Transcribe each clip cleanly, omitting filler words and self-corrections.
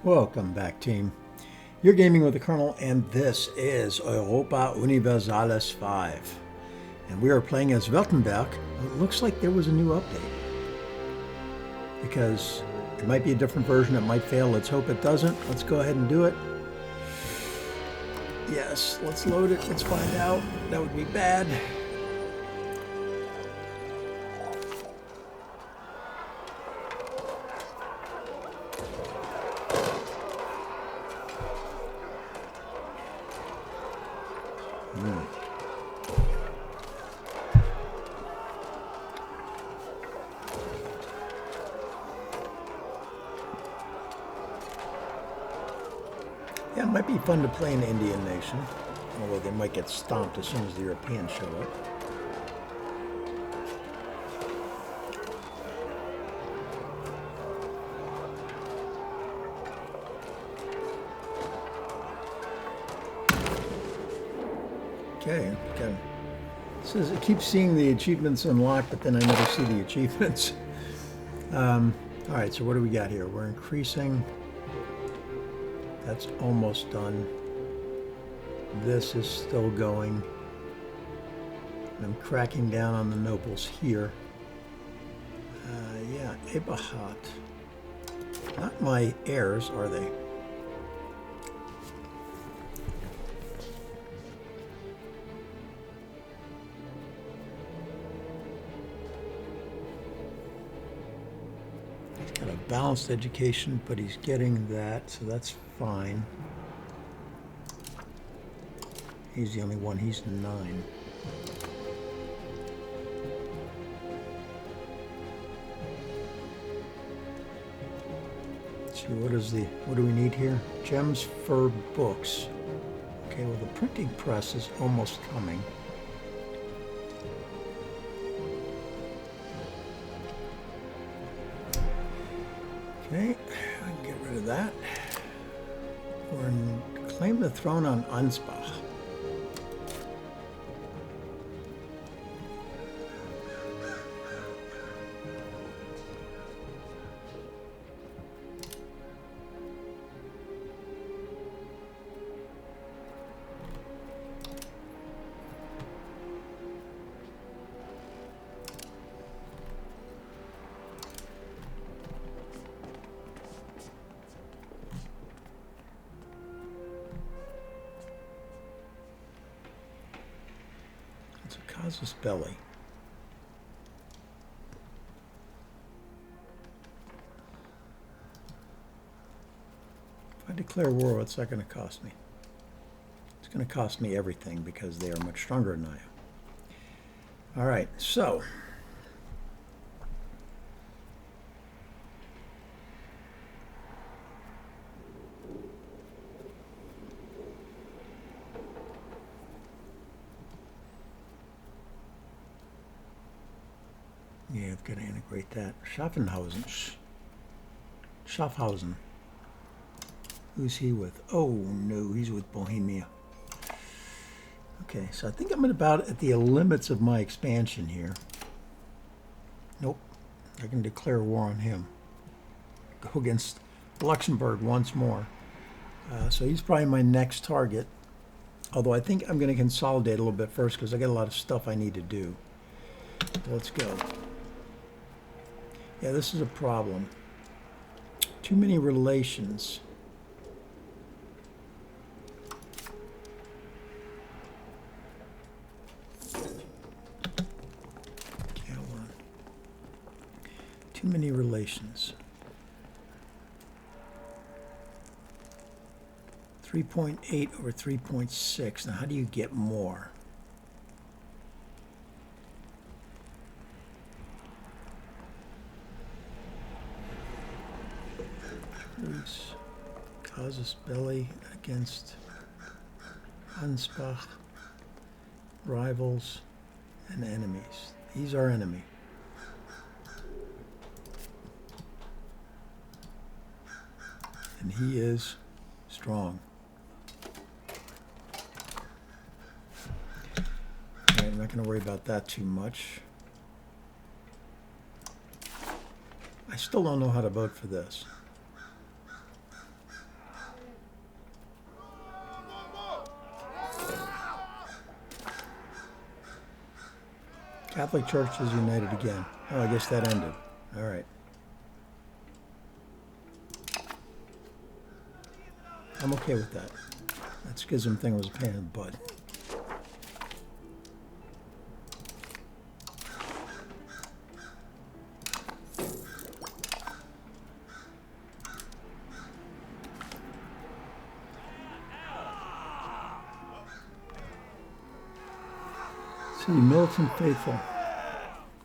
Welcome back, team. You're gaming with the Colonel, and this is Europa Universalis 5. And we are playing as Wurttemberg. It looks like there was a new update. Because it might be a different version, it might fail. Let's hope it doesn't. Let's go ahead and do it. Yes, let's load it. Let's find out. That would be bad. Yeah, it might be fun to play an Indian nation, although they might get stomped as soon as the Europeans show up. Okay. It says it keeps seeing the achievements unlocked, but then I never see the achievements. All right, so what do we got here? We're increasing. That's almost done. This is still going. And I'm cracking down on the nobles here. Yeah, Ep10. Not my heirs, are they? He's got a balanced education, but he's getting that, so that's fine. He's the only one. He's 9. Let's see, what do we need here? Gems for books. Okay, well, the printing press is almost coming. Okay, I can get rid of that. We're in claim the throne on Ansbach. Casus belli. If I declare war, what's that going to cost me? It's going to cost me everything because they are much stronger than I am. All right, so yeah, I've got to integrate that. Schaffhausen. Who's he with? Oh, no, he's with Bohemia. Okay, so I think I'm about at the limits of my expansion here. Nope, I can declare war on him. Go against Luxembourg once more. So he's probably my next target. Although I think I'm going to consolidate a little bit first because I got a lot of stuff I need to do. Let's go. Yeah, this is a problem. Too many relations. Okay, hold on. Too many relations. 3.8 over 3.6. Now, how do you get more? Casus belli against Ansbach, rivals, and enemies. He's our enemy. And he is strong. All right, I'm not going to worry about that too much. I still don't know how to vote for this. Catholic Church is united again. Oh, I guess that ended. All right. I'm okay with that. That schism thing was a pain in the butt. See, militant faithful.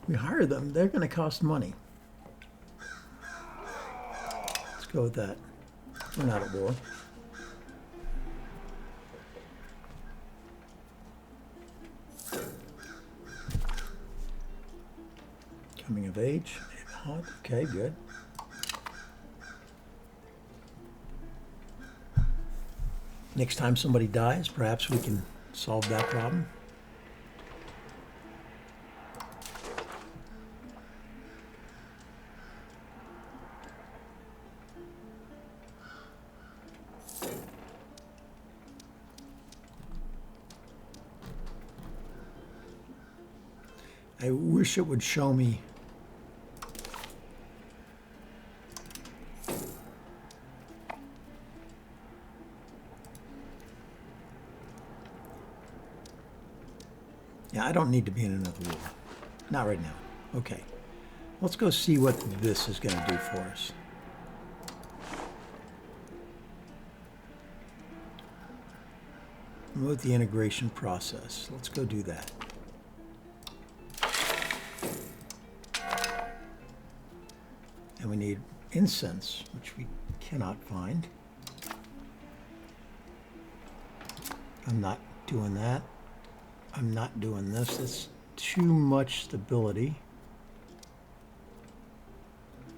We hire them. They're going to cost money. Let's go with that. We're not at war. Coming of age. Okay, good. Next time somebody dies, perhaps we can solve that problem. I wish it would show me I don't need to be in another war. Not right now. Okay. Let's go see what this is going to do for us. Promote the integration process. Let's go do that. And we need incense, which we cannot find. I'm not doing that. I'm not doing this. It's too much stability.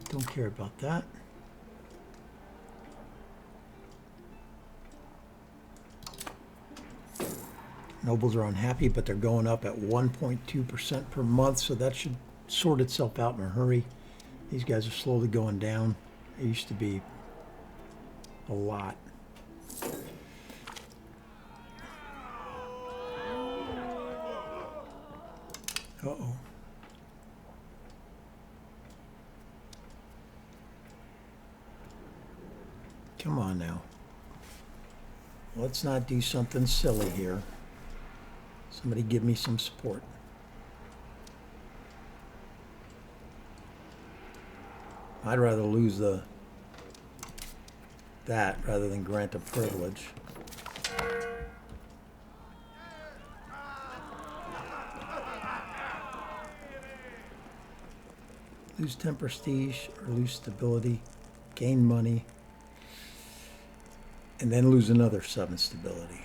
Don't care about that. Nobles are unhappy, but they're going up at 1.2% per month, so that should sort itself out in a hurry. These guys are slowly going down. It used to be a lot. Uh-oh. Come on now. Let's not do something silly here. Somebody give me some support. I'd rather lose that rather than grant a privilege. Lose 10 prestige or lose stability, gain money, and then lose another 7 stability.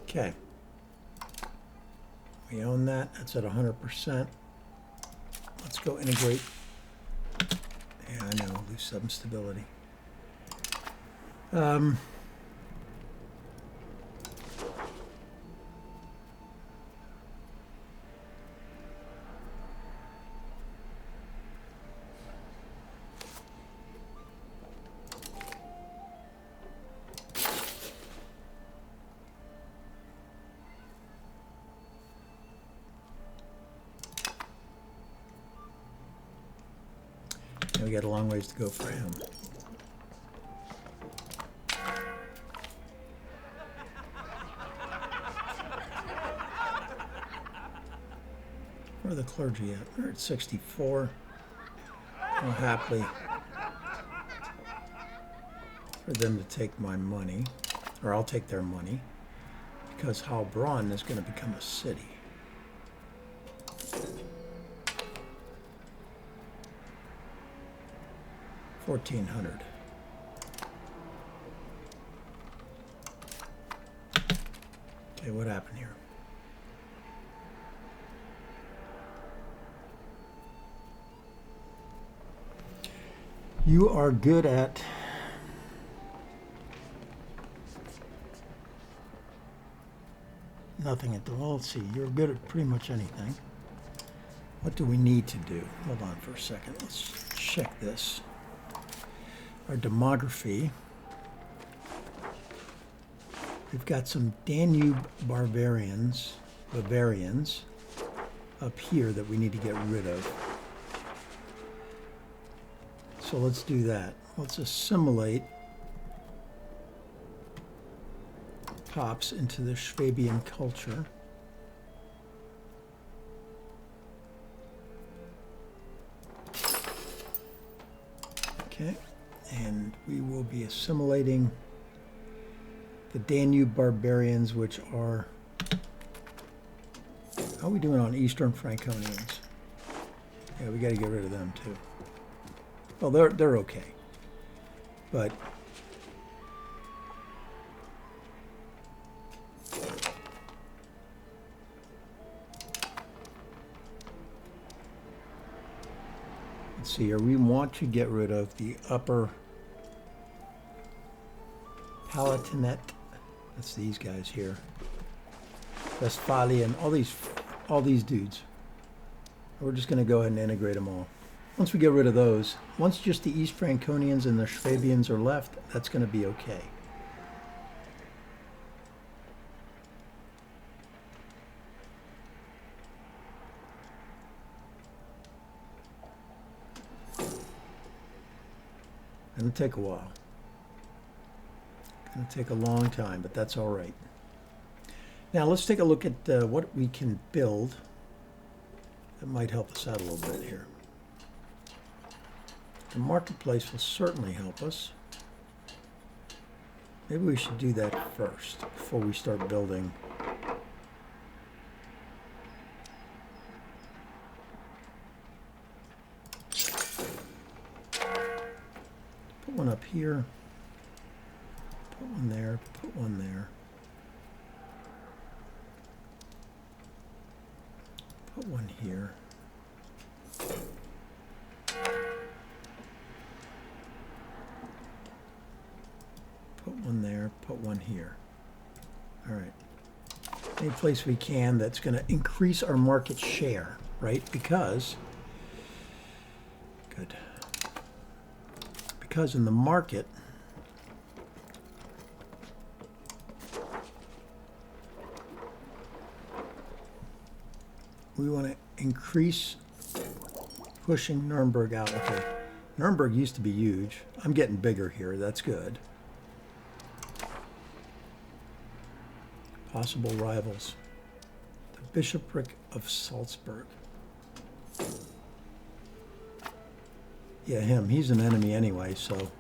Okay. We own that. That's at 100%. Let's go integrate. Yeah, I know. Lose 7 stability. We got a long ways to go for him. Where are the clergy at? They're at 64. I'll happily for them to take my money, or I'll take their money, because Heilbronn is going to become a city. $1,400. Okay, what happened here? You are good at nothing at the, well, let's see, you're good at pretty much anything. What do we need to do? Hold on for a second. Let's check this. Our demography. We've got some Danube Bavarians up here that we need to get rid of. So let's do that. Let's assimilate Pops into the Schwabian culture. Okay, and we will be assimilating the Danube barbarians, which are, how are we doing on Eastern Franconians? Yeah, we got to get rid of them too. Well, they're okay, but let's see here. We want to get rid of the upper Palatinate. That's these guys here. Westphalian, all these dudes. We're just going to go ahead and integrate them all. Once we get rid of those, once just the East Franconians and the Schwabians are left, that's going to be okay. It'll take a while. It'll take a long time, but that's all right. Now let's take a look at what we can build that might help us out a little bit here. The marketplace will certainly help us. Maybe we should do that first before we start building. Put one up here, put one there, put one there. Put one here. Put one there, put one here. All right. Any place we can that's going to increase our market share, right? Because in the market, we want to increase pushing Nuremberg out. Okay, Nuremberg used to be huge. I'm getting bigger here. That's good. Possible rivals. The Bishopric of Salzburg. Yeah, him. He's an enemy anyway, so.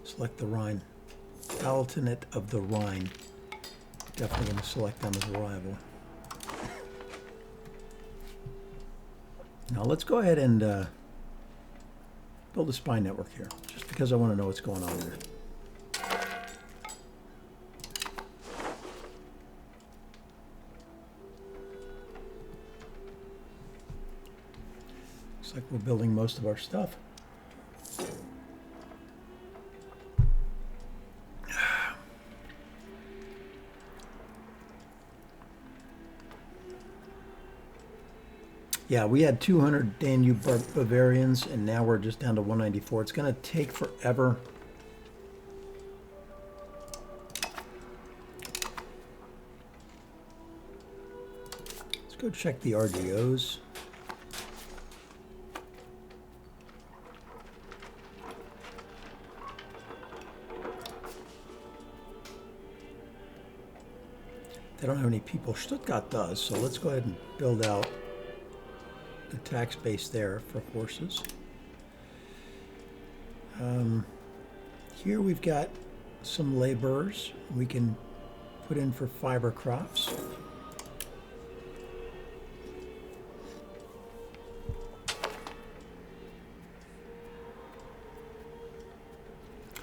Select the Rhine. Palatinate of the Rhine. Definitely going to select them as a rival. Now let's go ahead and build a spy network here, just because I want to know what's going on there. Looks like we're building most of our stuff. Yeah, we had 200 Danube Bavarians, and now we're just down to 194. It's going to take forever. Let's go check the RDOs. They don't have any people. Stuttgart does, so let's go ahead and build out the tax base there for horses. Here we've got some laborers we can put in for fiber crops.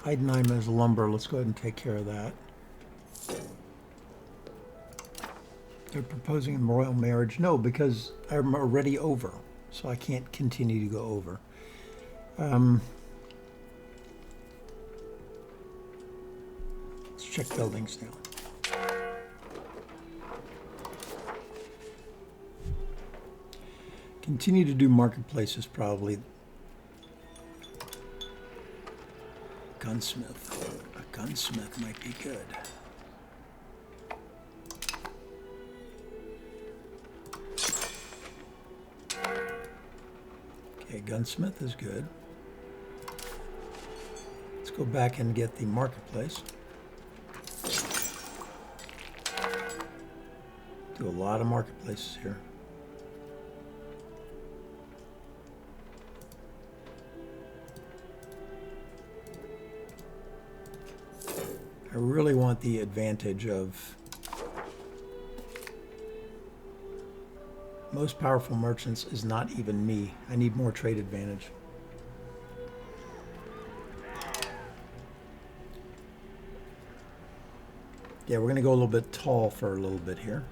Heidenheim as lumber. Let's go ahead and take care of that. They're proposing a royal marriage. No, because I'm already over, so I can't continue to go over. Let's check buildings now. Continue to do marketplaces probably. Gunsmith. A gunsmith might be good. Okay, gunsmith is good. Let's go back and get the marketplace. Do a lot of marketplaces here. I really want the advantage of most powerful merchants is not even me. I need more trade advantage. Yeah, we're going to go a little bit tall for a little bit here.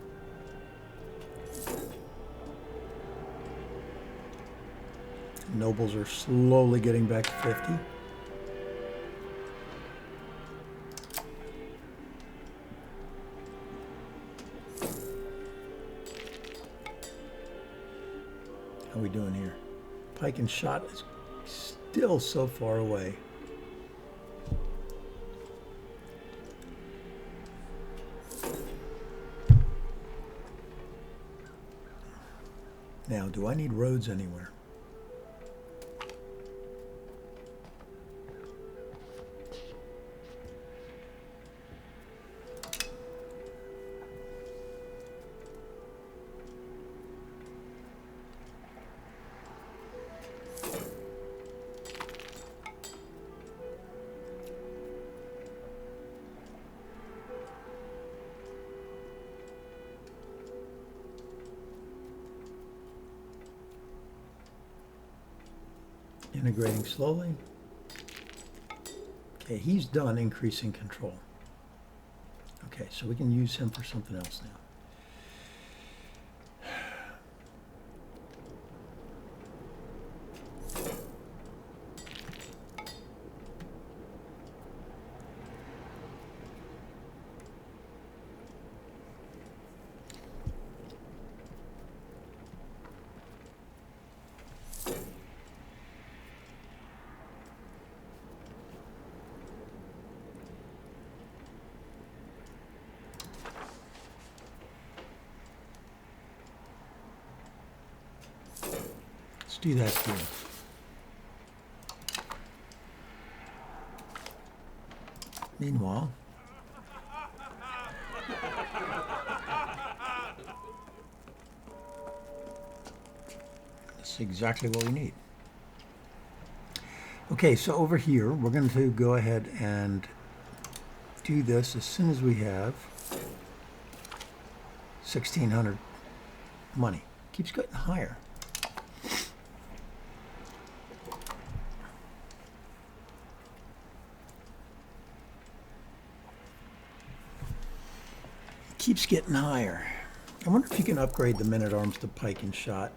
Nobles are slowly getting back to 50. How are we doing here? Pike and shot is still so far away. Now, do I need roads anywhere? Integrating slowly. Okay, he's done increasing control. Okay, so we can use him for something else now. Let's do that here. Meanwhile, this is exactly what we need. Okay, so over here, we're going to go ahead and do this as soon as we have 1,600 money. Keeps getting higher. Keeps getting higher. I wonder if you can upgrade the men-at-arms to pike and shot.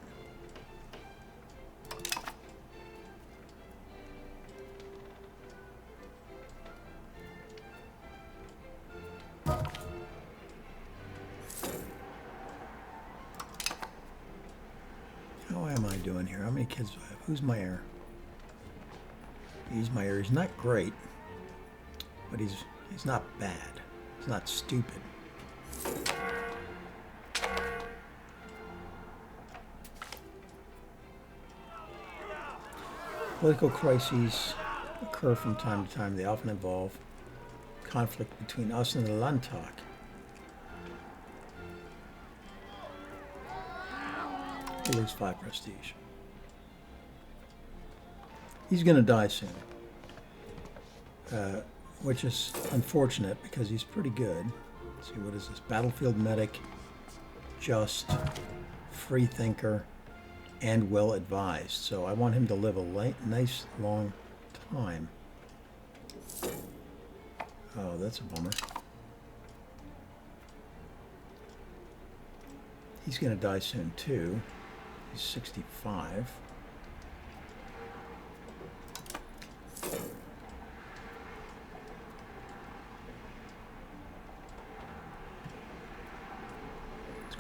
How am I doing here? How many kids do I have? Who's my heir? He's my heir. He's not great, but he's not bad. He's not stupid. Political crises occur from time to time. They often involve conflict between us and the Landtag. He'll lose 5 prestige. He's going to die soon, which is unfortunate because he's pretty good. Let's see, what is this? Battlefield medic, just, free thinker, and well advised. So I want him to live a nice long time. Oh, that's a bummer. He's going to die soon too. He's 65.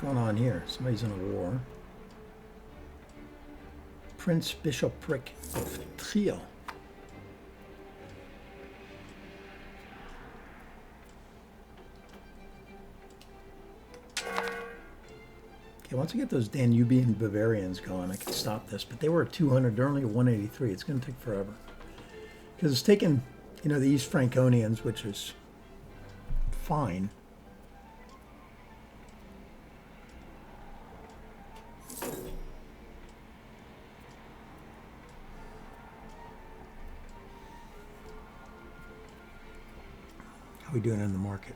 going on here? Somebody's in a war. Prince Bishopric of Trier. Okay, once I get those Danubian Bavarians going, I can stop this. But they were at 200. They're only at 183. It's going to take forever. Because it's taken, you know, the East Franconians, which is fine. How are we doing in the market?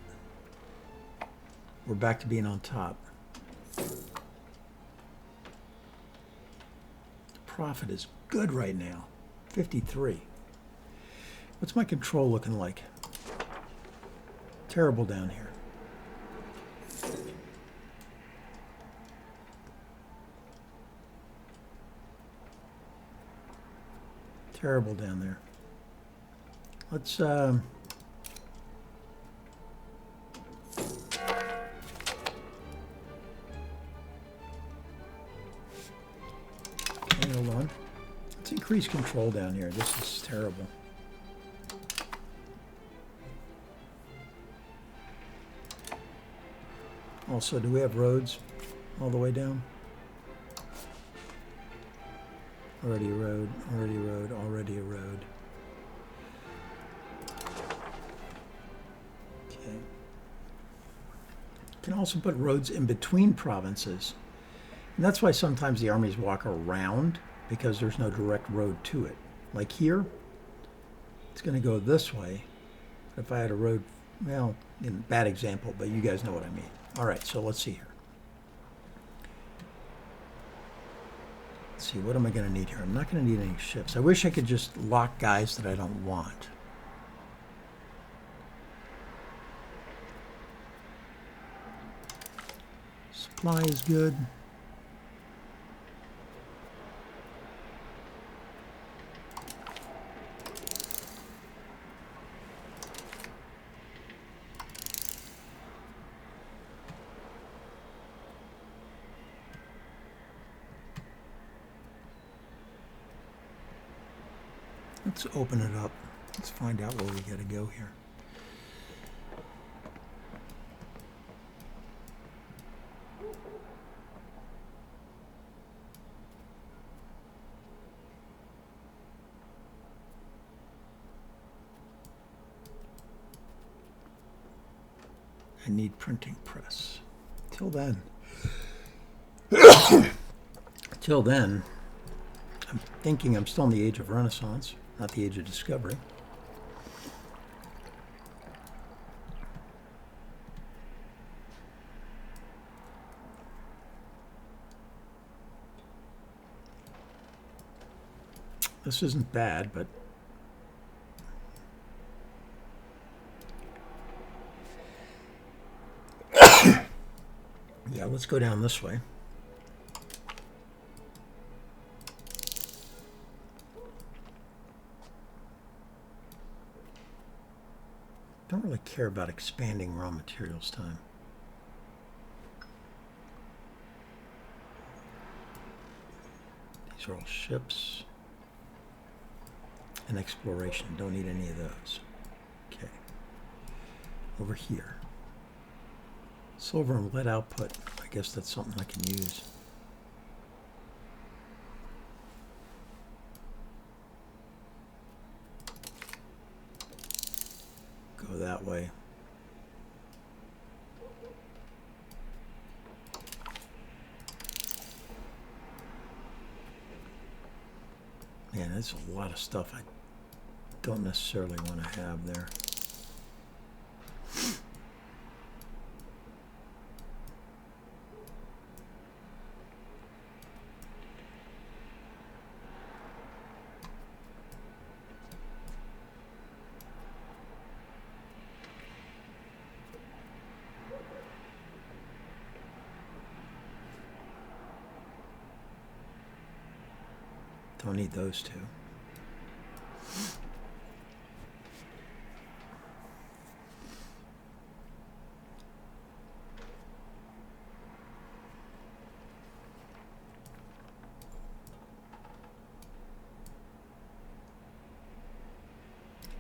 We're back to being on top. The profit is good right now, 53. What's my control looking like? Terrible down here. Terrible down there. Let's hang on. Let's increase control down here. This is terrible. Also, do we have roads all the way down? Already a road, already a road, already a road. Okay. Can also put roads in between provinces. And that's why sometimes the armies walk around, because there's no direct road to it. Like here, it's going to go this way. If I had a road, well, bad example, but you guys know what I mean. All right, so let's see here. Let's see, what am I going to need here? I'm not going to need any ships. I wish I could just lock guys that I don't want. Supply is good. Let's open it up. Let's find out where we got to go here. I need printing press. Till then. Till then, I'm thinking I'm still in the age of Renaissance, not the age of discovery. This isn't bad, but yeah, let's go down this way. Don't really care about expanding raw materials time. These are all ships. And exploration. Don't need any of those. Okay. Over here. Silver and lead output. I guess that's something I can use. Go that way. Man, there's a lot of stuff I don't necessarily want to have there. Don't need those two.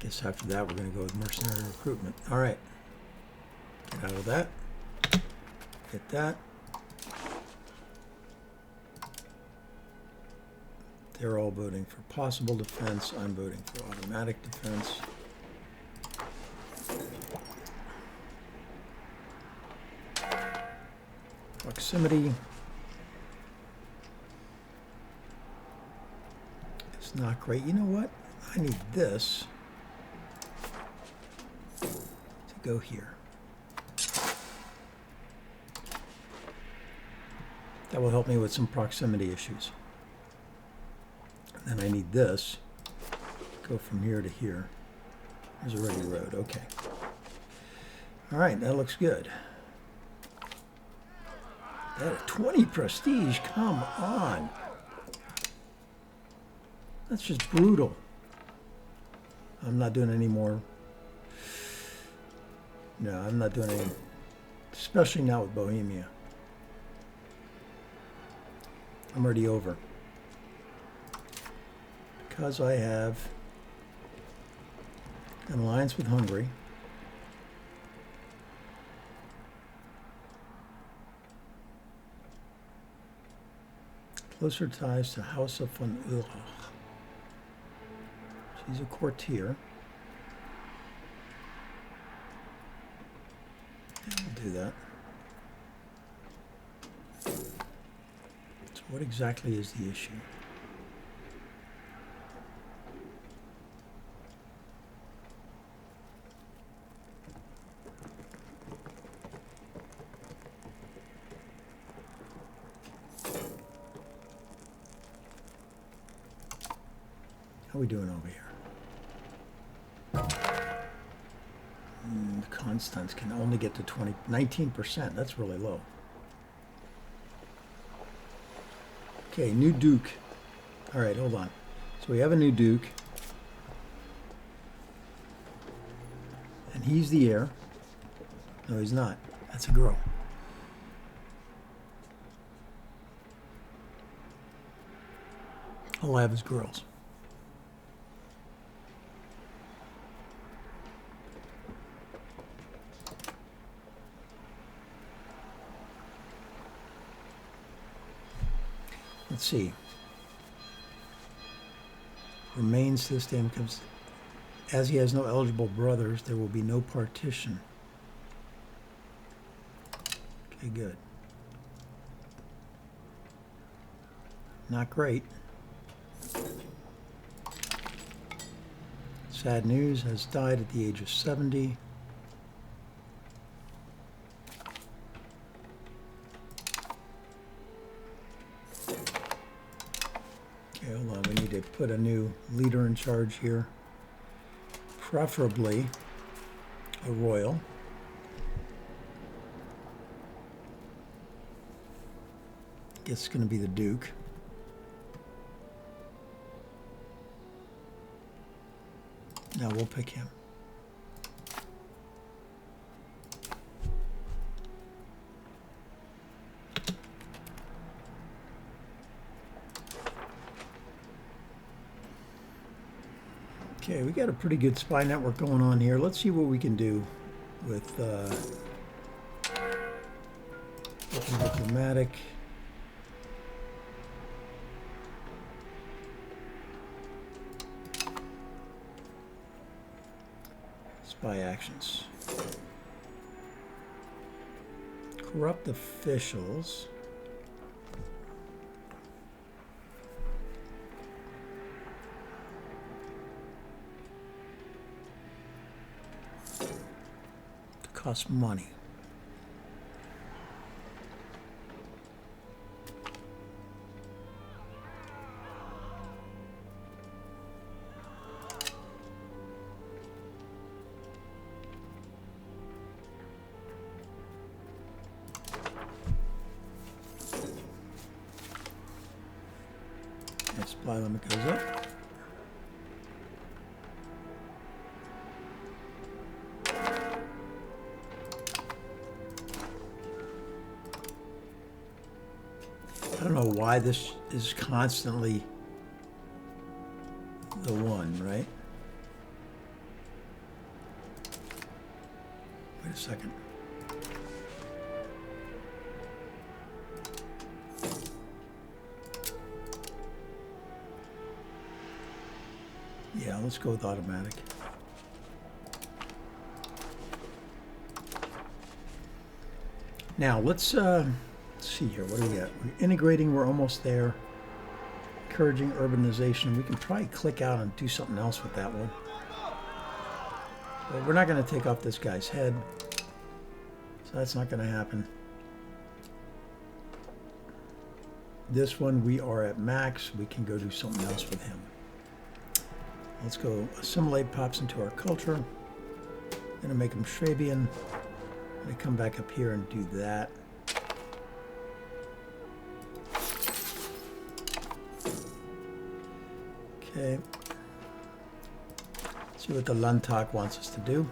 Guess after that we're going to go with mercenary recruitment. All right. Get out of that. Get that. They're all voting for possible defense. I'm voting for automatic defense. Proximity. It's not great. You know what? I need this to go here. That will help me with some proximity issues. And I need this to go from here to here. There's already a road. Okay. All right, that looks good. That 20 prestige. Come on. That's just brutal. I'm not doing any more. No, I'm not doing any, especially now with Bohemia. I'm already over. Because I have an alliance with Hungary. Closer ties to House of von Urach. She's a courtier. Yeah, we'll do that. So what exactly is the issue? How are we doing over here? Constance can only get to 19%. That's really low. Okay, new Duke. All right, hold on. So we have a new Duke. And he's the heir. No, he's not. That's a girl. All I have is girls. Let's see. Remains this day becomes, as he has no eligible brothers, there will be no partition. Okay, good. Not great. Sad news, has died at the age of 70. Okay, hold on, we need to put a new leader in charge here. Preferably a royal. Guess it's going to be the Duke. Now we'll pick him. Okay, we got a pretty good spy network going on here. Let's see what we can do with diplomatic. Spy actions. Corrupt officials. Cost money. Supply limit goes up. I don't know why this is constantly the one, right? a second. Yeah, let's go with automatic. Now let's see here. What do we got? We're integrating. We're almost there. Encouraging urbanization. We can probably click out and do something else with that one. But we're not going to take off this guy's head, so that's not going to happen. This one we are at max. We can go do something else with him. Let's go. Assimilate pops into our culture. Gonna make him Schwabian. Gonna come back up here and do that. Okay. See what the Landtag wants us to do.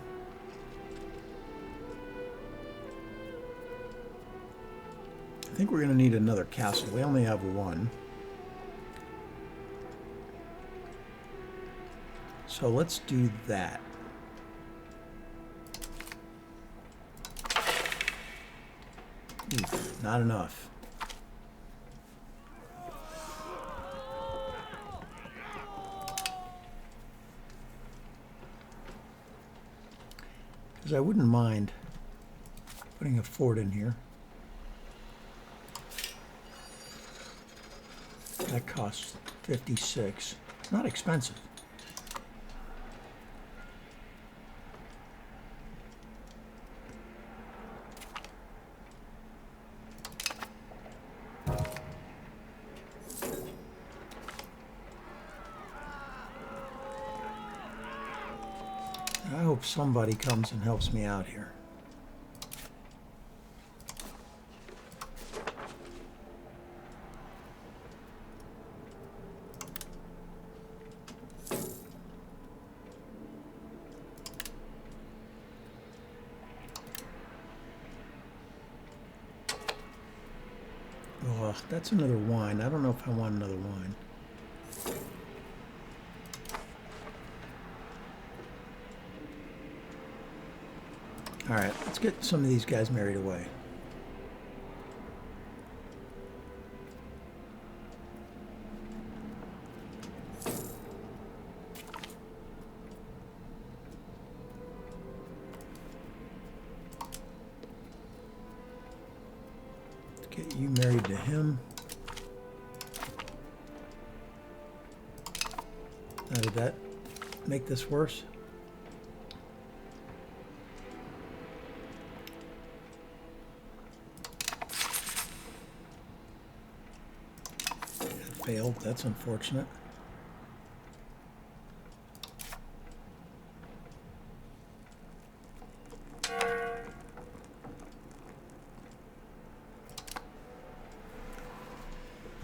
I think we're gonna need another castle. We only have one. So let's do that. Not enough. Because I wouldn't mind putting a fort in here. That costs 56. Not expensive. I hope somebody comes and helps me out here. Oh, that's another wine. I don't know if I want another wine. All right, let's get some of these guys married away. Let's get you married to him. Now, did that make this worse? Failed. That's unfortunate.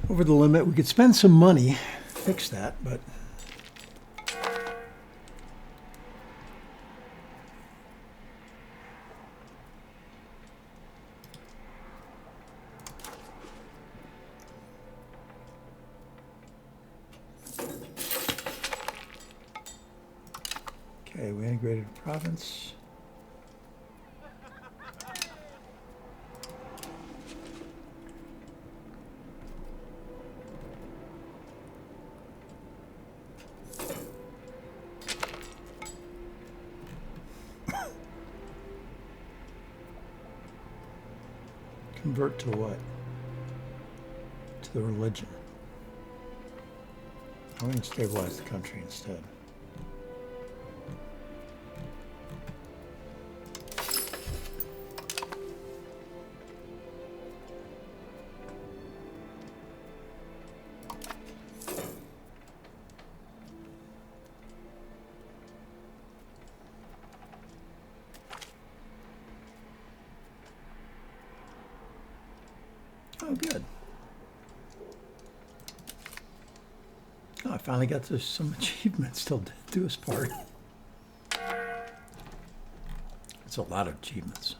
Over the limit. We could spend some money, fix that, but okay, we integrated a province. Convert to what? To the religion. I'm going to stabilize the country instead. Oh, good. Oh, I finally got to some achievements till do his part. It's a lot of achievements.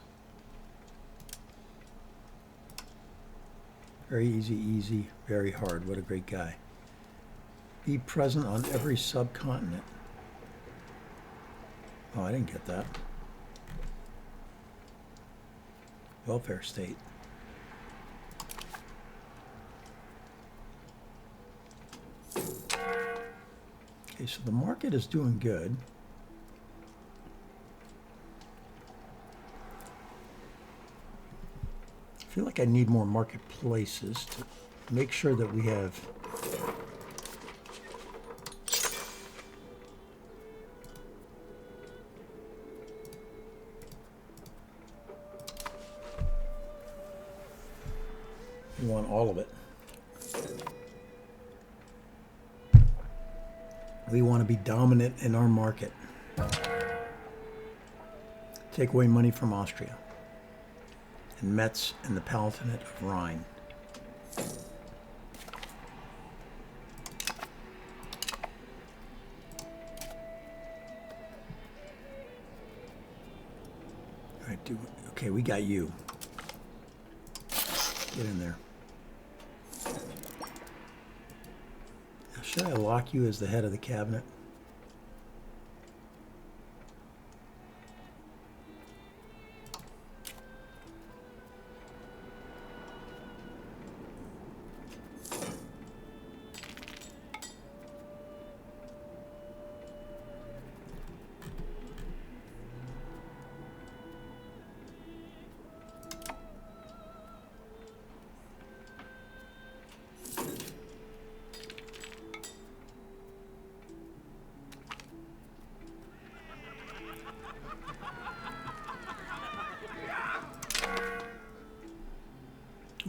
Very easy, easy, very hard. What a great guy. Be present on every subcontinent. Oh, I didn't get that. welfare state. Okay, so the market is doing good. I feel like I need more marketplaces to make sure that we have we want all of it. We want to be dominant in our market. Take away money from Austria and Metz and the Palatinate of Rhine. All right, okay, we got you. Get in there. Now, should I lock you as the head of the cabinet?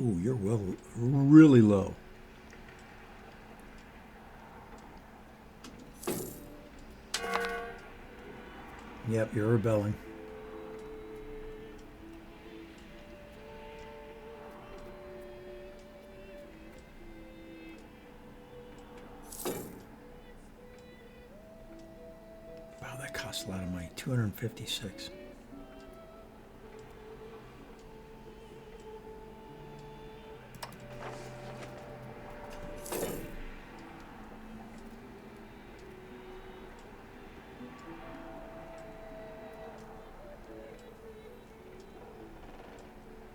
Ooh, you're really low. Yep, you're rebelling. Wow, that costs a lot of money. 256.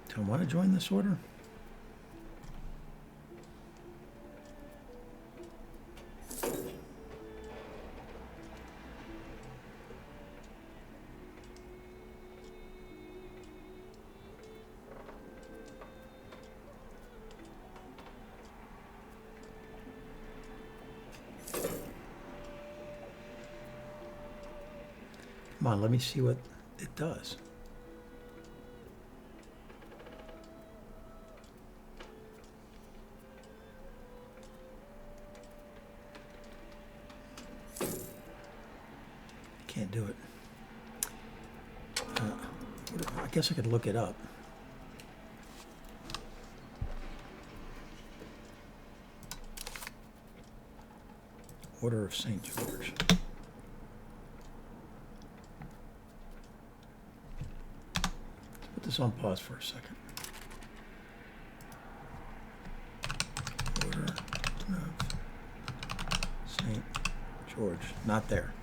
Do I want to join this order? Come on, let me see what it does. Can't do it. I guess I could look it up. Order of St. George. Put this on pause for a second. Order of St. George. Not there.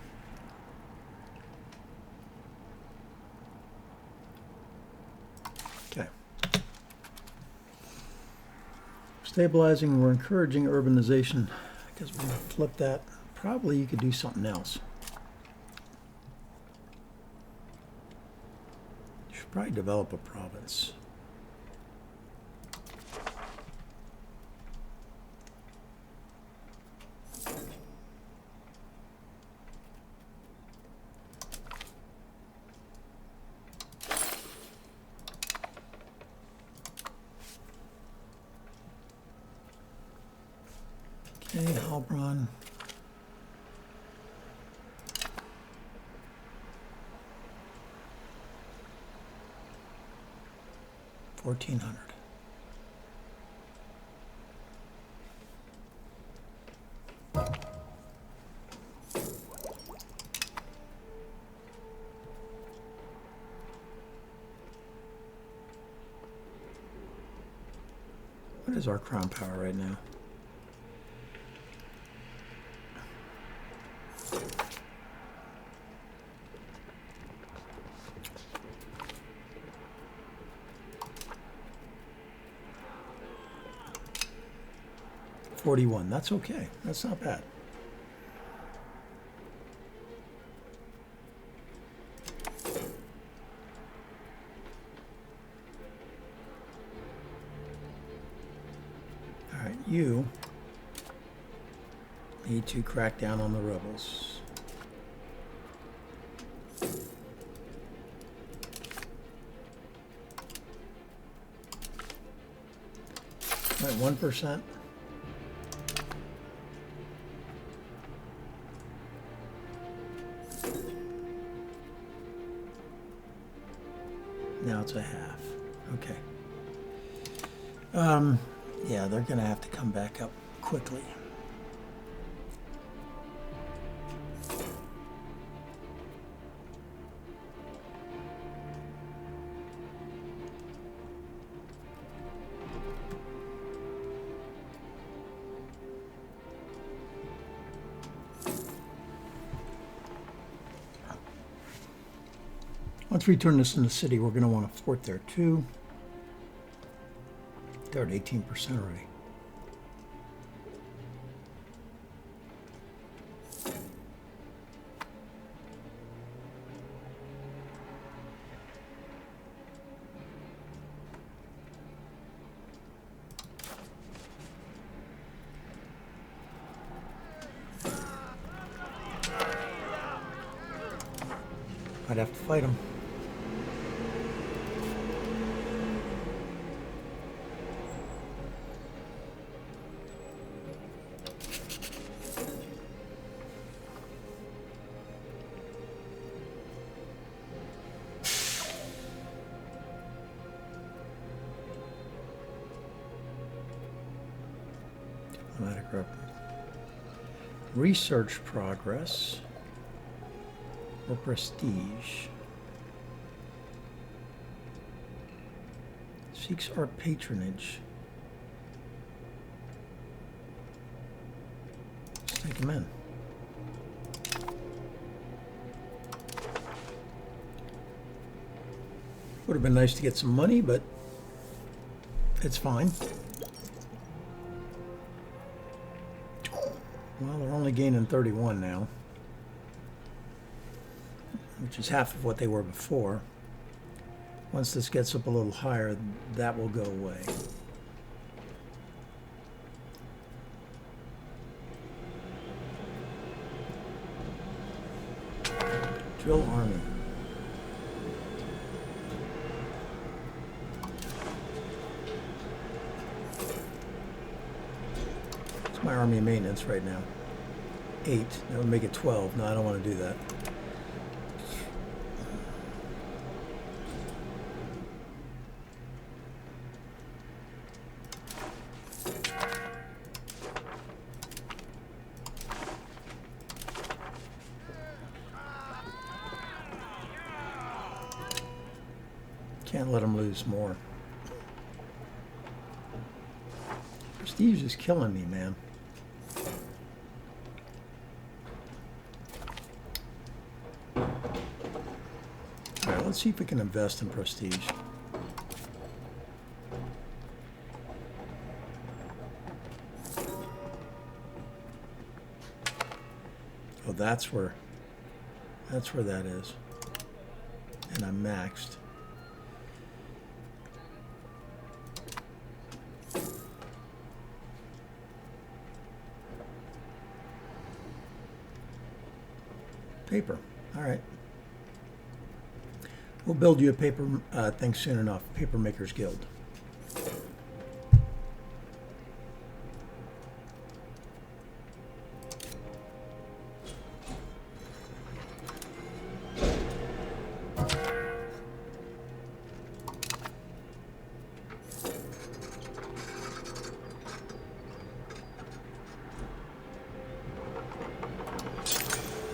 Okay. Stabilizing, we're encouraging urbanization. I guess we're going to flip that. Probably you could do something else. You should probably develop a province. Okay, Heilbronn. $1,400. What is our crown power right now? 41. That's okay. That's not bad. All right, you need to crack down on the rebels. All right, 1%. Now it's a half. Okay. Yeah, they're going to have to come back up quickly. Once we turn this into the city, we're going to want a fort there too. They're at 18% already. I'd have to fight them. Research progress or prestige seeks our patronage. Let's take him in. Would have been nice to get some money, but it's fine. Well, they're only gaining 31 now, which is half of what they were before. Once this gets up a little higher, that will go away. Drill army. It's my army maintenance right now. 8. That would make it 12. No, I don't want to do that. Can't let them lose more. Steve's is killing me, man. All right, let's see if we can invest in prestige. Oh, that's where that is. And I'm maxed. Paper. All right. We'll build you a paper thing soon enough. Paper Makers Guild.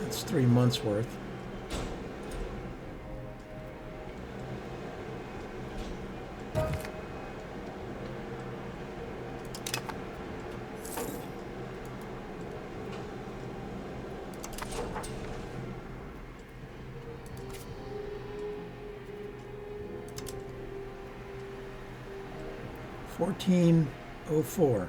That's 3 months worth. $14.04.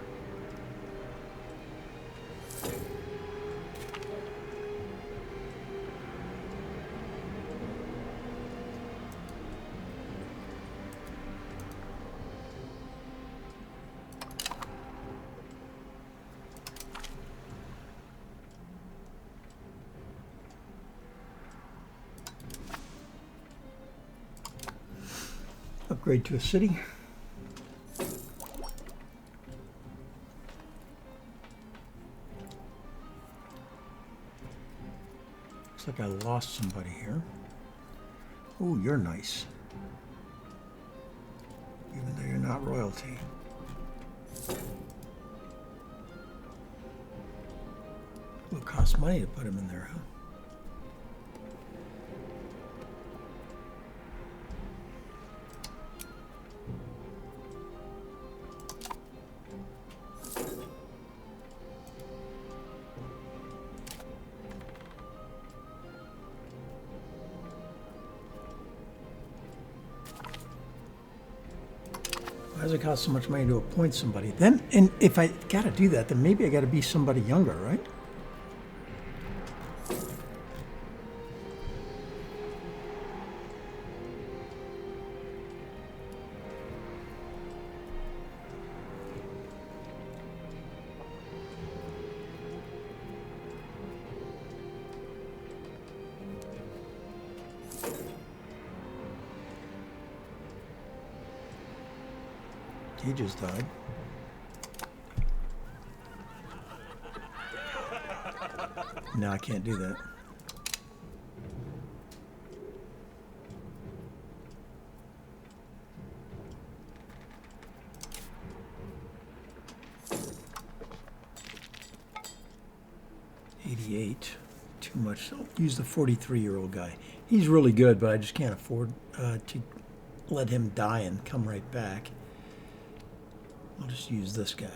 upgrade to a city. Looks like I lost somebody here. Oh, you're nice. Even though you're not royalty. Will cost money to put him in there, huh? Why does it cost so much money to appoint somebody? Then, and if I gotta do that, then maybe I gotta be somebody younger, right? He just died. No, I can't do that. $88. Too much. I'll use the 43-year-old guy. He's really good, but I just can't afford to let him die and come right back. I'll just use this guy.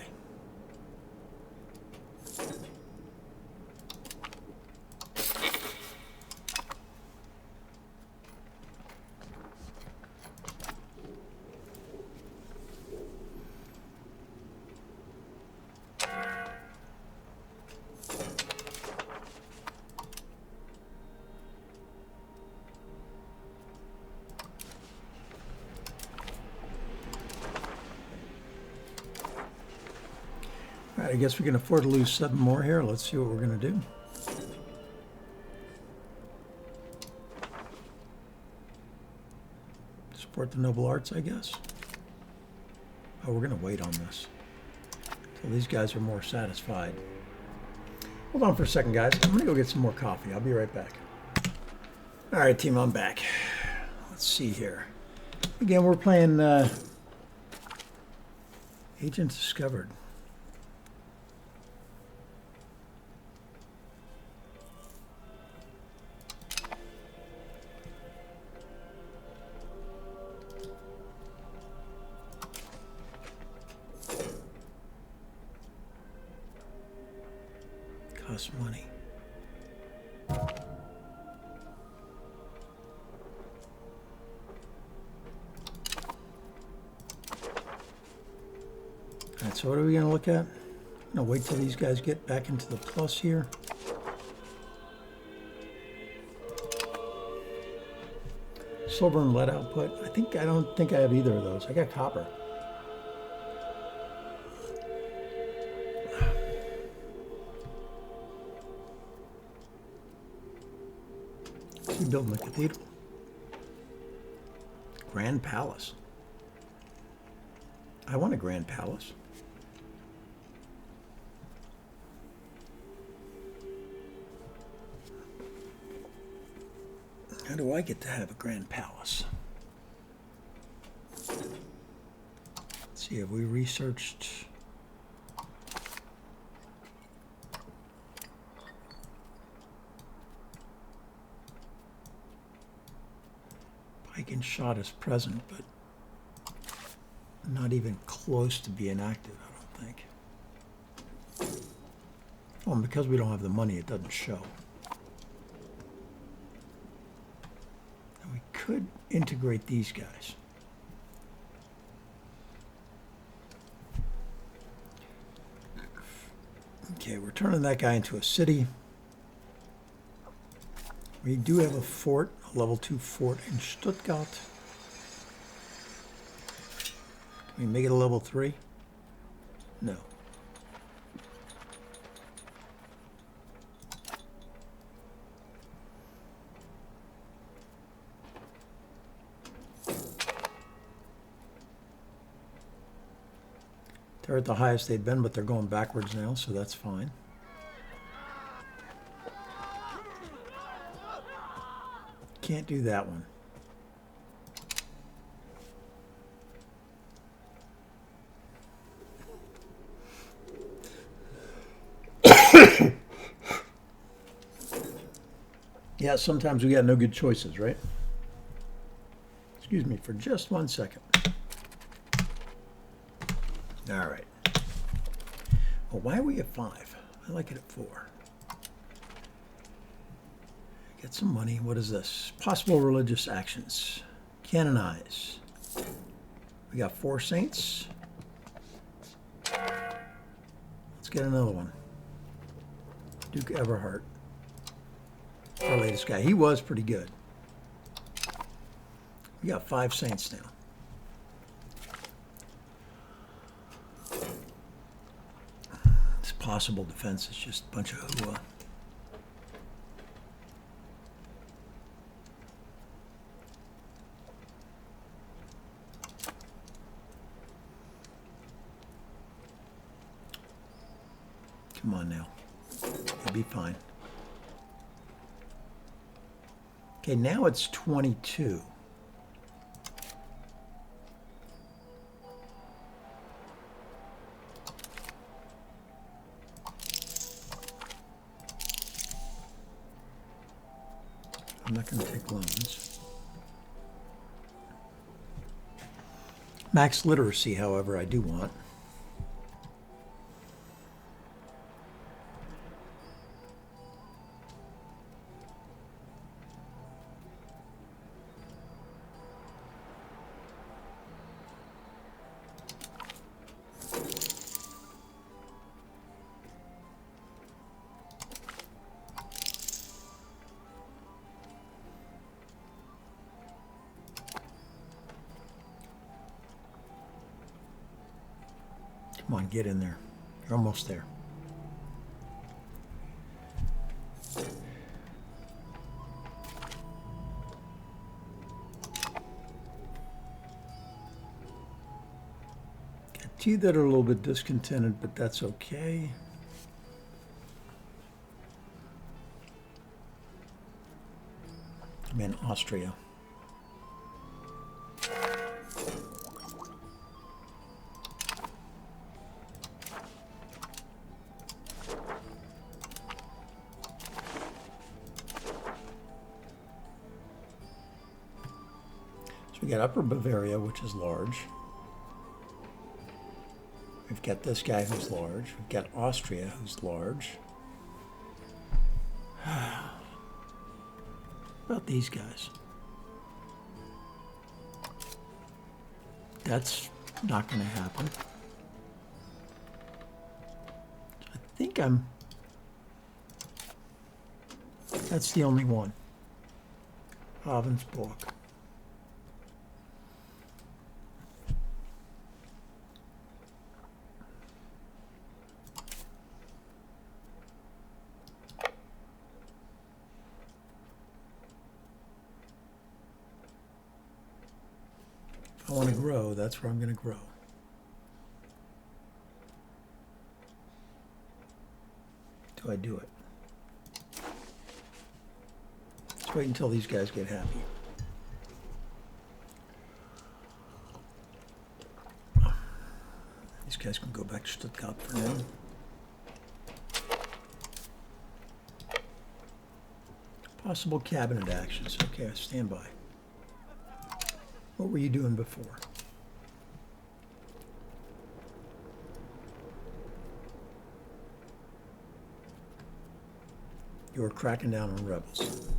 All right, I guess we can afford to lose 7 more here. Let's see what we're going to do. Support the noble arts, I guess. Oh, we're going to wait on this until these guys are more satisfied. Hold on for a second, guys. I'm going to go get some more coffee. I'll be right back. All right, team, I'm back. Let's see here. Again, we're playing Agent Discovered. Costs money. All right, so what are we going to look at? I'm going to wait till these guys get back into the plus here. Silver and lead output. I don't think I have either of those. I got copper. What's he building a cathedral? Grand Palace. I want a Grand Palace. How do I get to have a Grand Palace? Let's see, have we researched? Pike and shot is present, but not even close to being active, I don't think. Well, and because we don't have the money, it doesn't show. Could integrate these guys. Okay, we're turning that guy into a city. We do have a fort, a level 2 fort in Stuttgart. Can we make it a level 3? No. They're at the highest they'd been, but they're going backwards now, so that's fine. Can't do that one. Yeah, sometimes we got no good choices, right? Excuse me for just 1 second. All right. Well, why are we at 5? I like it at 4. Get some money. What is this? Possible religious actions. Canonize. We got 4 saints. Let's get another one. Duke Everhart. Our latest guy. He was pretty good. We got 5 saints now. This possible defense is just a bunch of hooah. Come on now. You'll be fine. Okay, now it's 22. I'm not going to take loans. Max literacy, however, I do want. Come on, get in there. You're almost there. Got 2 that are a little bit discontented, but that's okay. I'm in Austria. We got Upper Bavaria, which is large. We've got this guy who's large. We've got Austria, who's large. About these guys. That's not going to happen. I think that's the only one. Ravensburg. If I want to grow, that's where I'm going to grow. Do I do it? Let's wait until these guys get happy. These guys can go back to Stuttgart for now. Possible cabinet actions. Okay, stand by. What were you doing before? You were cracking down on rebels.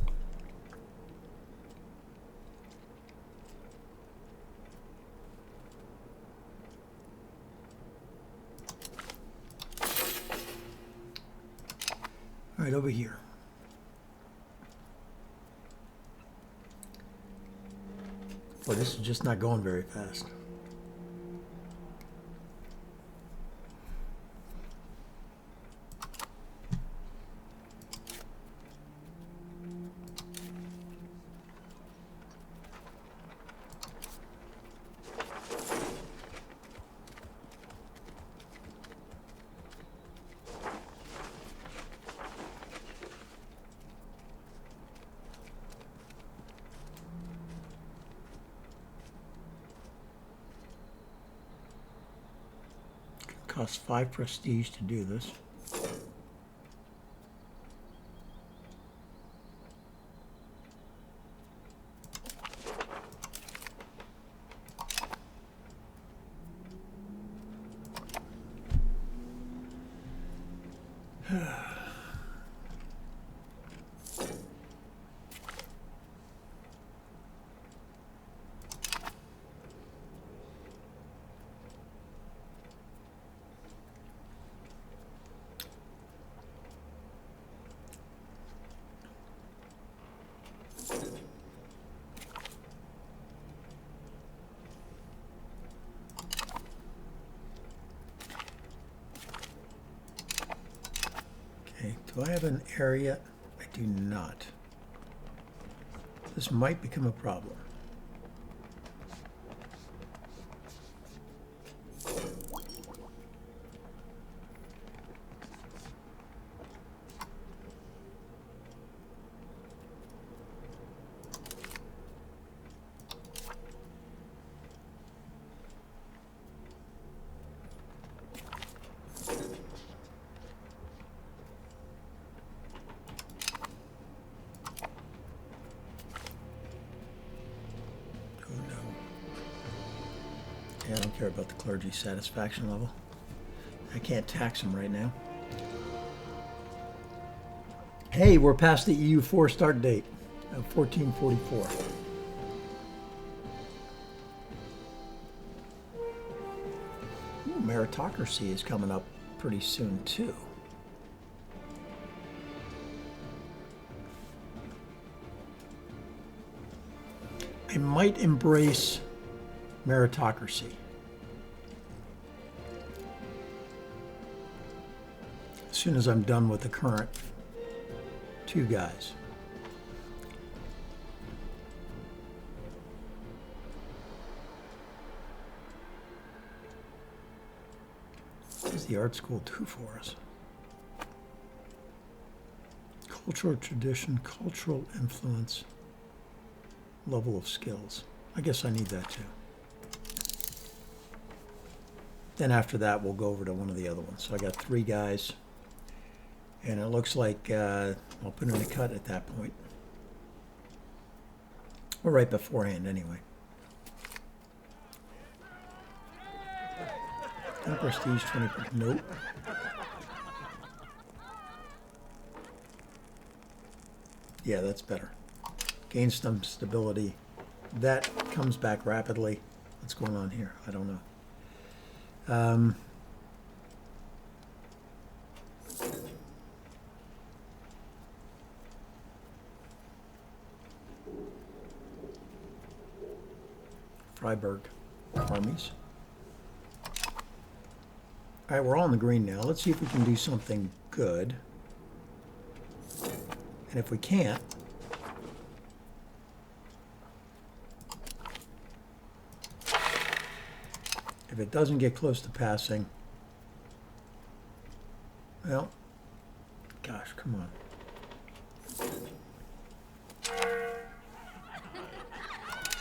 All right, over here. Well, this is just not going very fast. Costs 5 prestige to do this. Do I have an area? I do not. This might become a problem. Yeah, I don't care about the clergy satisfaction level. I can't tax them right now. Hey, we're past the EU4 start date of 1444. Ooh, meritocracy is coming up pretty soon too. I might embrace meritocracy. As soon as I'm done with the current 2 guys. What does the art school do for us? Cultural tradition, cultural influence, level of skills. I guess I need that too. Then after that, we'll go over to one of the other ones. So I got 3 guys, and it looks like I'll put in a cut at that point. Or right beforehand, anyway. No prestige, 20. Nope. Yeah, that's better. Gain some stability. That comes back rapidly. What's going on here? I don't know. Freiburg armies. All right, we're all in the green now. Let's see if we can do something good. And if we can't, if it doesn't get close to passing, well, gosh, come on.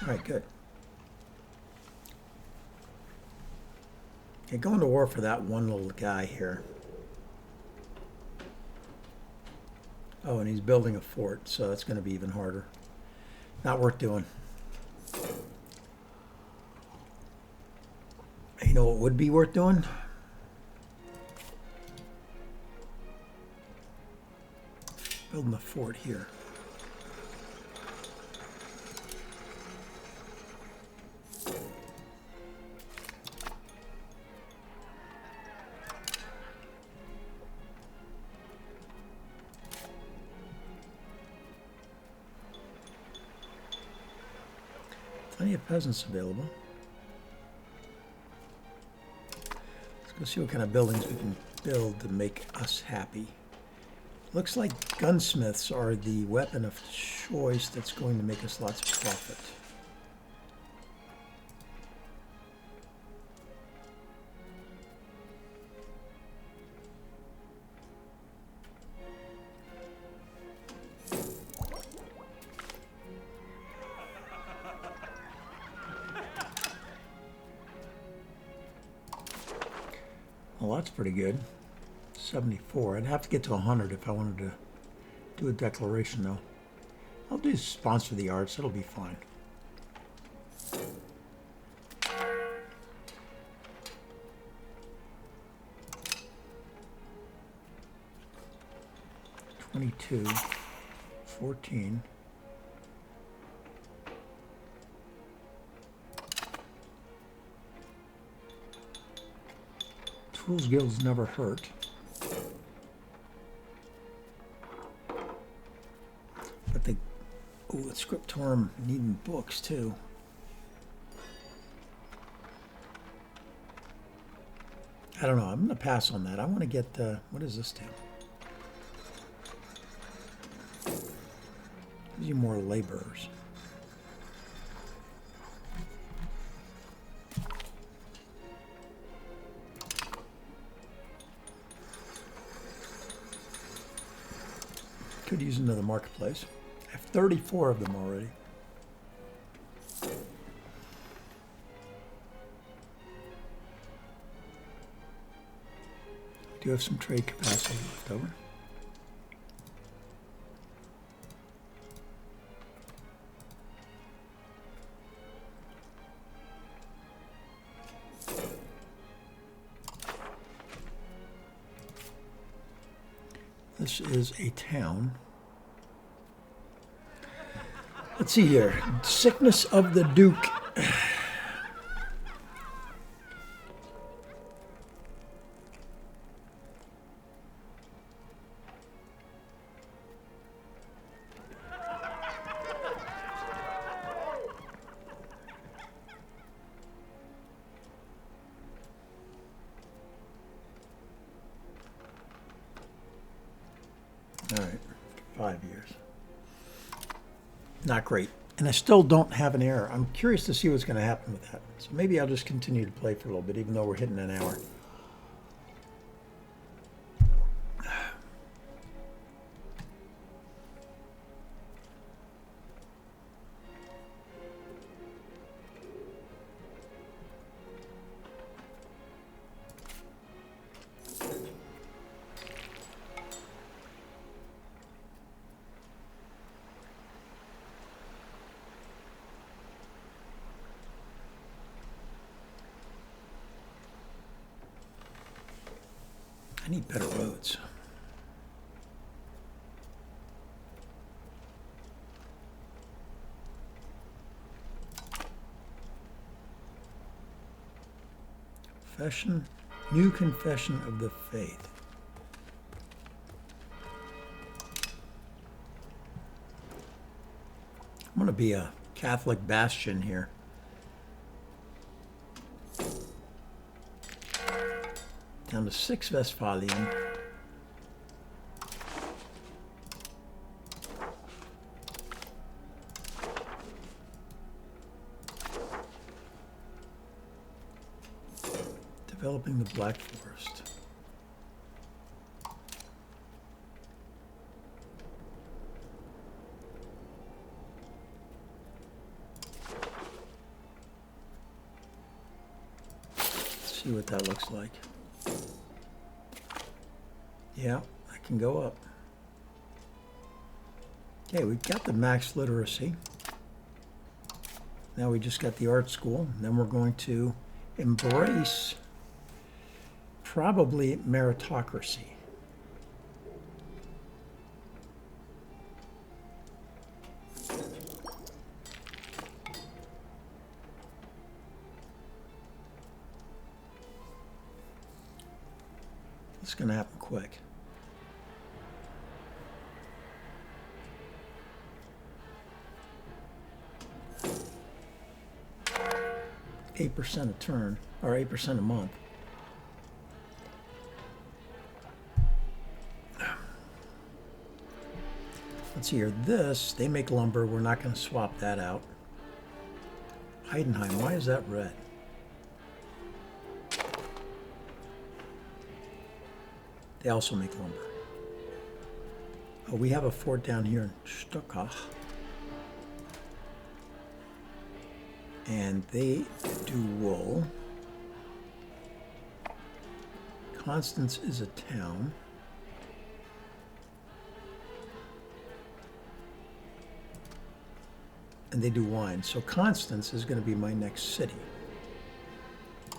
All right, good. Okay, going to war for that one little guy here. Oh, and he's building a fort, so that's going to be even harder. Not worth doing. You know what would be worth doing? Building a fort here. Plenty of peasants available. Let's go see what kind of buildings we can build to make us happy. Looks like gunsmiths are the weapon of choice that's going to make us lots of profit. Well, that's pretty good. 74. I'd have to get to 100 if I wanted to do a declaration, though. I'll do sponsor the arts. It'll be fine. $22, $14. Tools guilds never hurt. But they, oh, the scriptorum needing books too. I don't know. I'm going to pass on that. I want to get, what does this do? Gives you more laborers. Could use another marketplace. I have 34 of them already. Do have some trade capacity left over. This is a town. Let's see here. Sickness of the Duke. All right, 5 years. Not great. And I still don't have an error. I'm curious to see what's going to happen with that. So maybe I'll just continue to play for a little bit, even though we're hitting an hour. I need better roads. Confession, new confession of the faith. I'm going to be a Catholic bastion here. Down to 6 Westphalian. Developing the Black Forest. Let's see what that looks like. Yeah, I can go up. Okay, we've got the max literacy. Now we just got the art school. And then we're going to embrace probably meritocracy. It's going to happen quick. $8 a turn, or 8% a month. Let's see here. This, they make lumber. We're not going to swap that out. Heidenheim, why is that red? They also make lumber. Oh, we have a fort down here in Stuttgart. And they do wool. Constance is a town. And they do wine. So Constance is going to be my next city.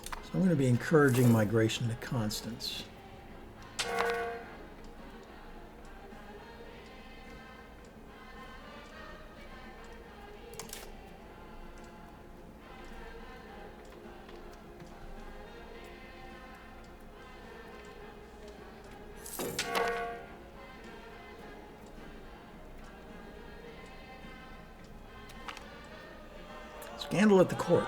So I'm going to be encouraging migration to Constance. Scandal at the court.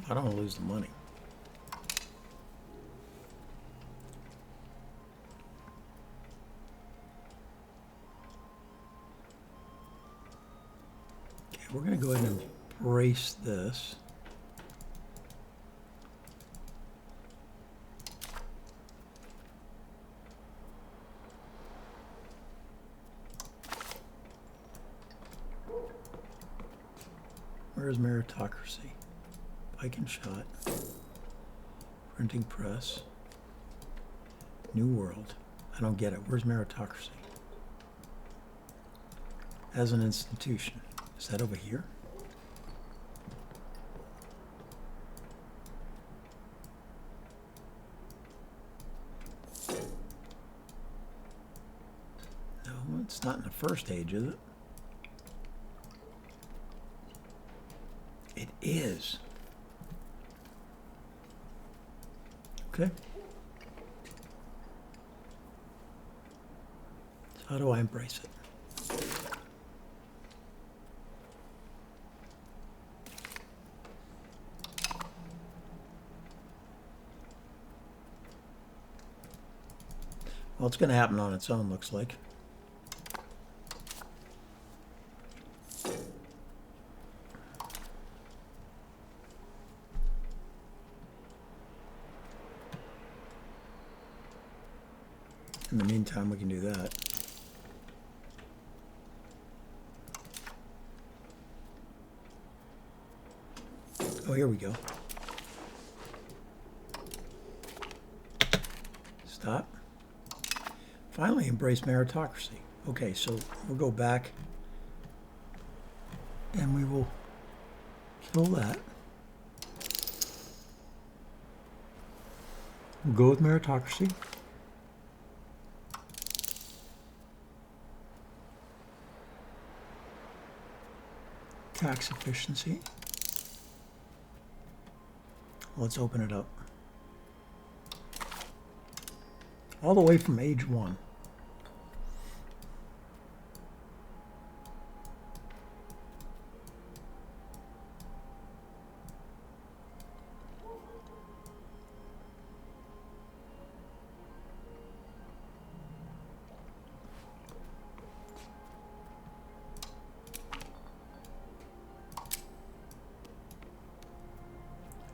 I don't want to lose the money. Okay, we're going to go ahead and embrace this. Where's meritocracy? Pike and shot. Printing press. New world. I don't get it. Where's meritocracy? As an institution. Is that over here? No, it's not in the first age, is it? It is. Okay. So how do I embrace it? Well, it's going to happen on its own, looks like. In the meantime, we can do that. Oh, here we go. Stop. Finally, embrace meritocracy. Okay, so we'll go back and we will kill that. We'll go with meritocracy. Tax efficiency. Let's open it up. All the way from age 1.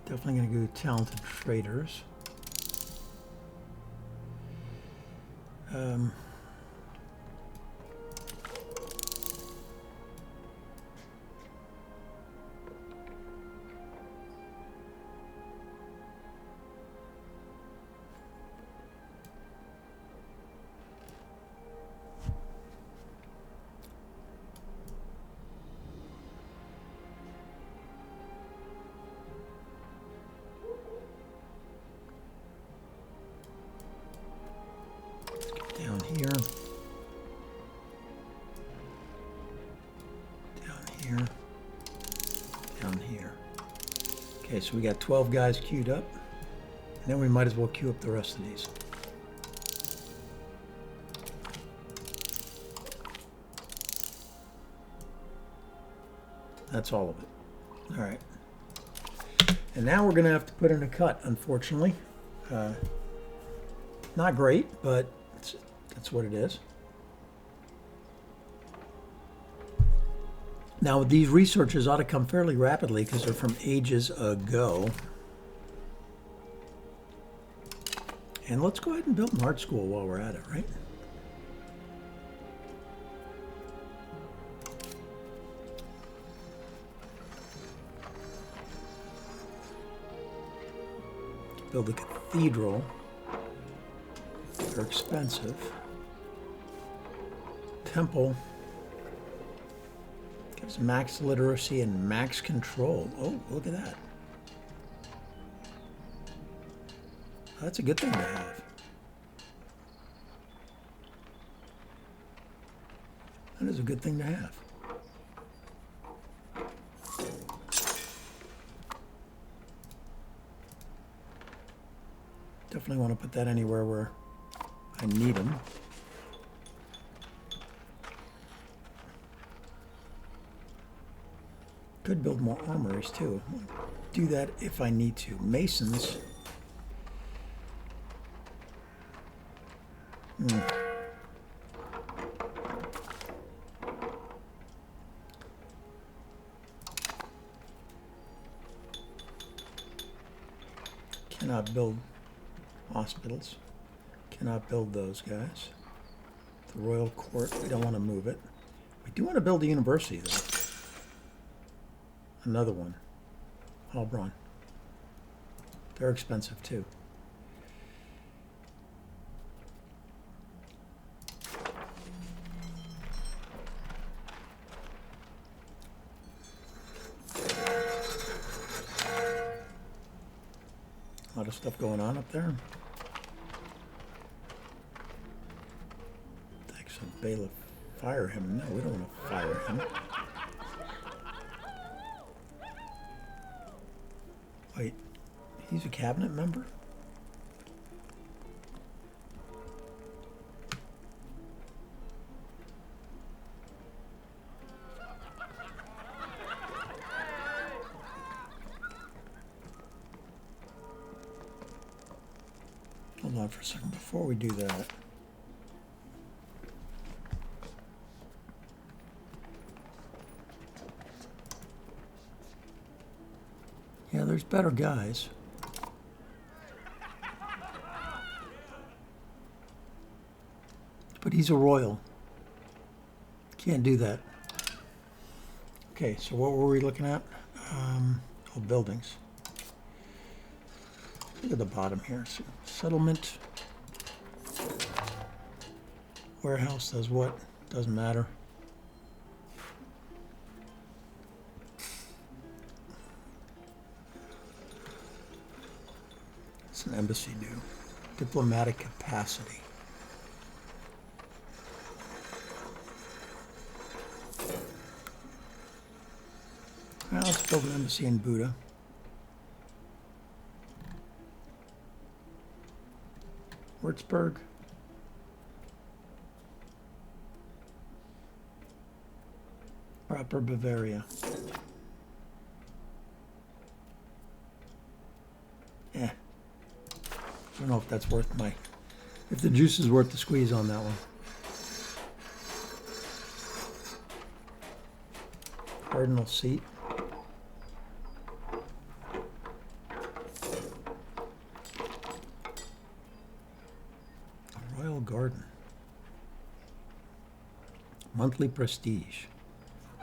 Definitely going to go talented traders. Down here. Down here. Down here. Okay, so we got 12 guys queued up. And then we might as well queue up the rest of these. That's all of it. All right. And now we're going to have to put in a cut, unfortunately. Not great, but that's what it is. Now, these researches ought to come fairly rapidly because they're from ages ago. And let's go ahead and build an art school while we're at it, right? Build a cathedral. They're expensive. Temple. Gives max literacy and max control. Oh, look at that. That's a good thing to have. That is a good thing to have. Definitely want to put that anywhere where I need them. Could build more armories too. Do that if I need to. Masons. Cannot build hospitals. Cannot build those guys. The Royal Court, we don't want to move it. We do want to build a university though. Another one. Heilbronn. They're expensive too. A lot of stuff going on up there. Thanks to Bailiff. Fire him. No, we don't want to fire him. Wait, he's a cabinet member? Hold on for a second before we do that. Yeah, there's better guys. But he's a royal. Can't do that. Okay, so what were we looking at? Oh, buildings. Look at the bottom here. So settlement. Warehouse does what? Doesn't matter. What's an embassy do? Diplomatic capacity. Well, let's build an embassy in Buda. Wurttemburg. Or Upper Bavaria. I don't know if that's worth if the juice is worth the squeeze on that one. Cardinal seat. A royal garden. Monthly prestige.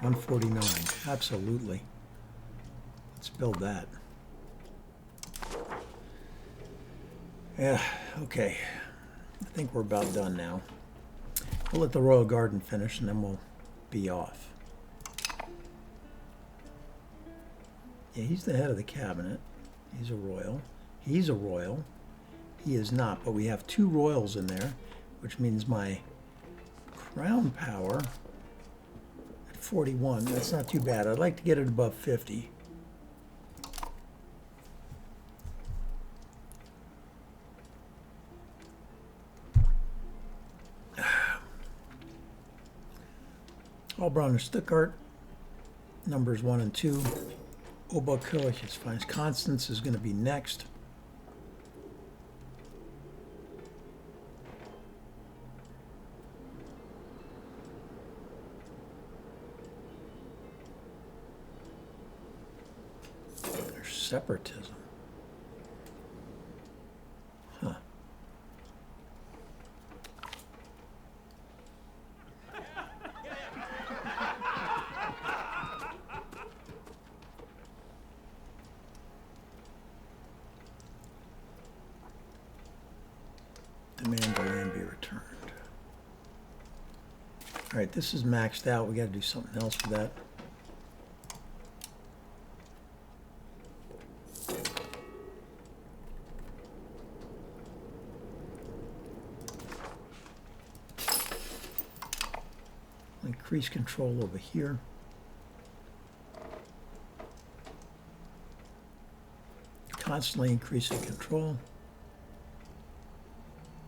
149. Absolutely. Let's build that. Yeah, okay. I think we're about done now. We'll let the royal garden finish and then we'll be off. Yeah, he's the head of the cabinet. He's a royal. He's a royal. He is not, but we have two royals in there, which means my crown power at 41. That's not too bad. I'd like to get it above 50. Heilbronn and Stuttgart, numbers 1 and 2. Oberkirch is fine. Constance is going to be next. There's separatism. Huh. All right, this is maxed out. We got to do something else with that. Increase control over here. Constantly increasing control.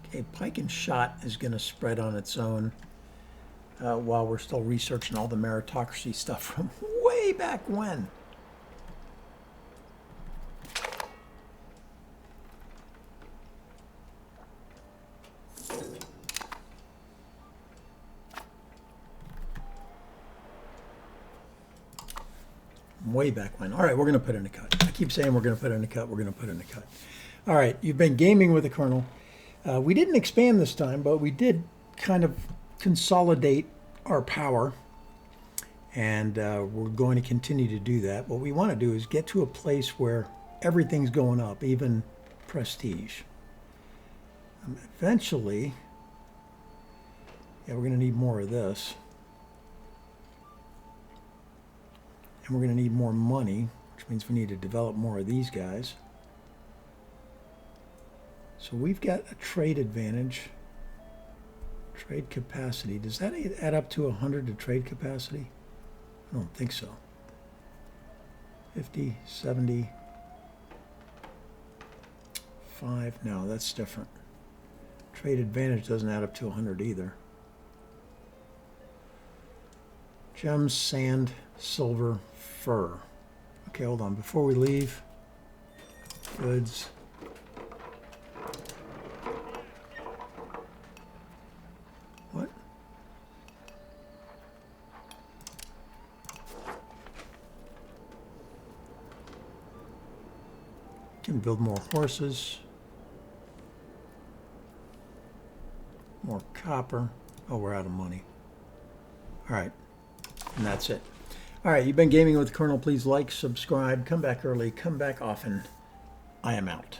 Okay, pike and shot is going to spread on its own while we're still researching all the meritocracy stuff from way back when. Way back when. All right, we're going to put in a cut. I keep saying we're going to put in a cut. We're going to put in a cut. All right, you've been gaming with the Colonel. We didn't expand this time, but we did kind of consolidate our power, and we're going to continue to do that. What we want to do is get to a place where everything's going up, even prestige. Eventually, yeah, we're going to need more of this. And we're going to need more money, which means we need to develop more of these guys. So we've got a trade advantage. Trade capacity. Does that add up to 100 to trade capacity? I don't think so. 50, 70, 5. No, that's different. Trade advantage doesn't add up to 100 either. Gems, sand, silver, fur. Okay, hold on. Before we leave, goods. What? Can build more horses. More copper. Oh, we're out of money. All right. And that's it. All right, you've been gaming with Colonel. Please like, subscribe, come back early, come back often. I am out.